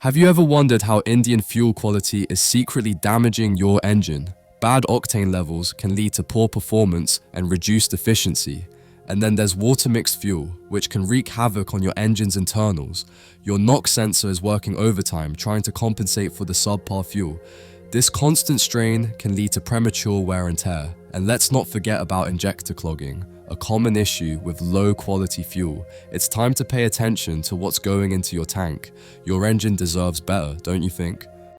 Have you ever wondered how Indian fuel quality is secretly damaging your engine? Bad octane levels can lead to poor performance and reduced efficiency. And then there's water-mixed fuel, which can wreak havoc on your engine's internals. Your NOx sensor is working overtime trying to compensate for the subpar fuel. This constant strain can lead to premature wear and tear. And let's not forget about injector clogging, a common issue with low-quality fuel. It's time to pay attention to what's going into your tank. Your engine deserves better, don't you think?